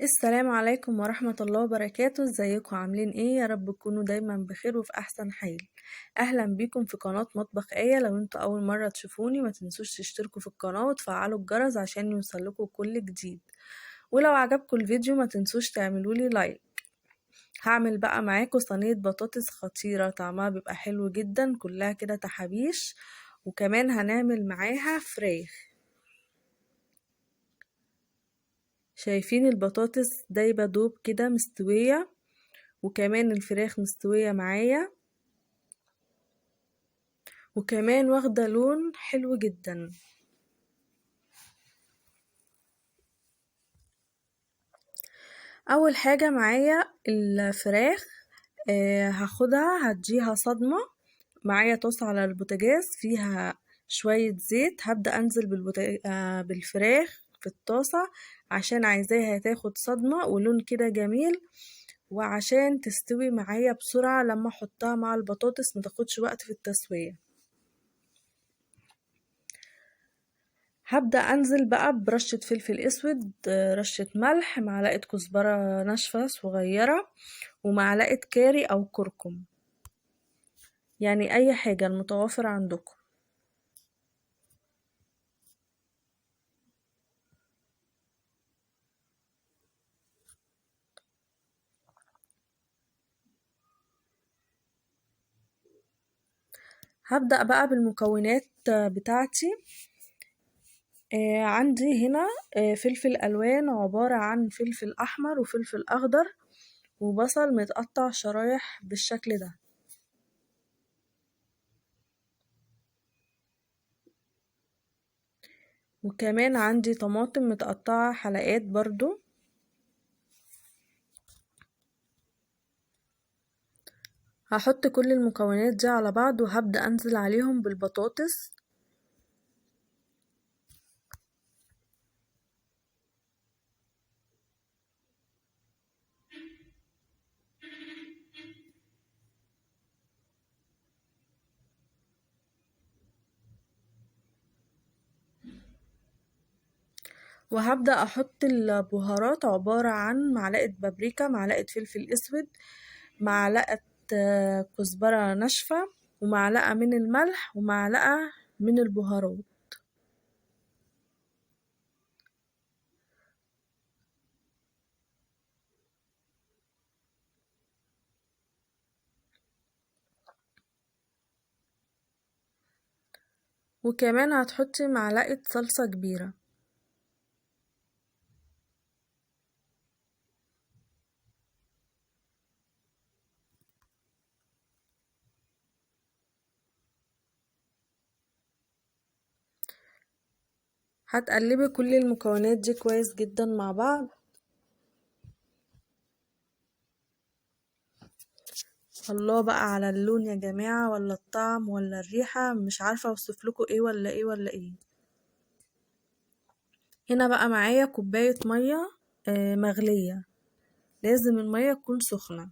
السلام عليكم ورحمة الله وبركاته. ازيكم عاملين ايه؟ يا رب تكونوا دايما بخير وفي احسن حال. اهلا بيكم في قناة مطبخ آية. لو انتوا اول مرة تشوفوني ما تنسوش تشتركوا في القناة وتفعلوا الجرس عشان يوصلكوا كل جديد، ولو عجبكم الفيديو ما تنسوش تعملولي لايك. هعمل بقى معاكم صينية بطاطس خطيرة، طعمها بيبقى حلو جدا، كلها كده تحابيش، وكمان هنعمل معاها فراخ. شايفين البطاطس دايبة دوب كده مستوية، وكمان الفراخ مستوية معايا، وكمان واخدة لون حلو جدا. اول حاجة معايا الفراخ، هاخدها هديها صدمة. معايا طاسة على البوتاجاز فيها شوية زيت، هبدأ انزل بالفراخ في الطاسة عشان عايزاها تاخد صدمة ولون كده جميل، وعشان تستوي معايا بسرعة لما احطها مع البطاطس متاخدش وقت في التسوية. هبدأ أنزل بقى برشة فلفل أسود، رشة ملح، معلقة كزبرة ناشفة صغيرة، ومعلقة كاري أو كركم، يعني أي حاجة المتوفر عندكم. هبدأ بقى بالمكونات بتاعتي. عندي هنا فلفل ألوان، عبارة عن فلفل أحمر وفلفل أخضر وبصل متقطع شرايح بالشكل ده، وكمان عندي طماطم متقطعة حلقات برضو. هحط كل المكونات دي على بعض وهبدأ أنزل عليهم بالبطاطس. وهبدأ أحط البهارات، عبارة عن معلقة بابريكا، معلقة فلفل أسود، معلقة كزبرة ناشفة، ومعلقة من الملح، ومعلقة من البهارات. وكمان هتحطي معلقة صلصة كبيرة. هتقلبي كل المكونات دي كويس جدا مع بعض. الله بقى على اللون يا جماعة، ولا الطعم ولا الريحة، مش عارفة اوصفلكوا ايه ولا ايه ولا ايه. هنا بقى معايا كوباية مية مغلية، لازم المية تكون سخنة.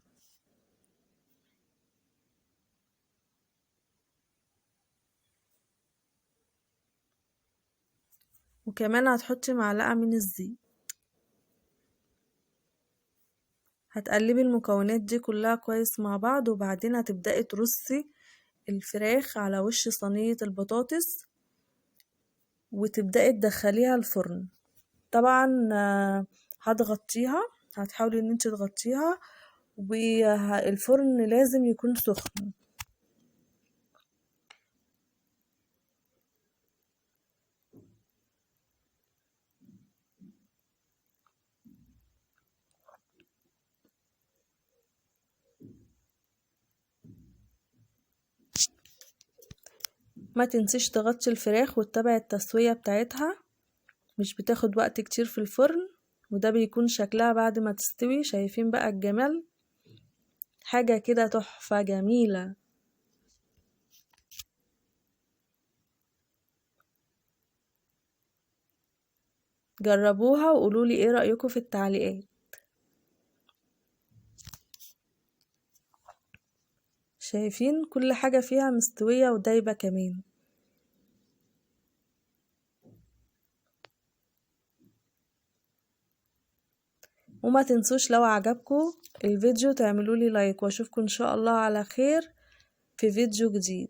وكمان هتحطي معلقة من الزيت. هتقلبي المكونات دي كلها كويس مع بعض، وبعدين هتبدأي ترصي الفراخ على وش صينية البطاطس وتبدأي تدخليها الفرن. طبعا هتغطيها، هتحاولي ان انت تغطيها، والفرن لازم يكون سخن. ما تنسيش تغطي الفراخ وتتابعي التسوية بتاعتها، مش بتاخد وقت كتير في الفرن، وده بيكون شكلها بعد ما تستوي. شايفين بقى الجمال؟ حاجة كده تحفة جميلة. جربوها وقولولي ايه رأيكم في التعليقات. شايفين كل حاجة فيها مستوية ودايبة كمان. وما تنسوش لو عجبكم الفيديو تعملوا لي لايك، واشوفكم ان شاء الله على خير في فيديو جديد.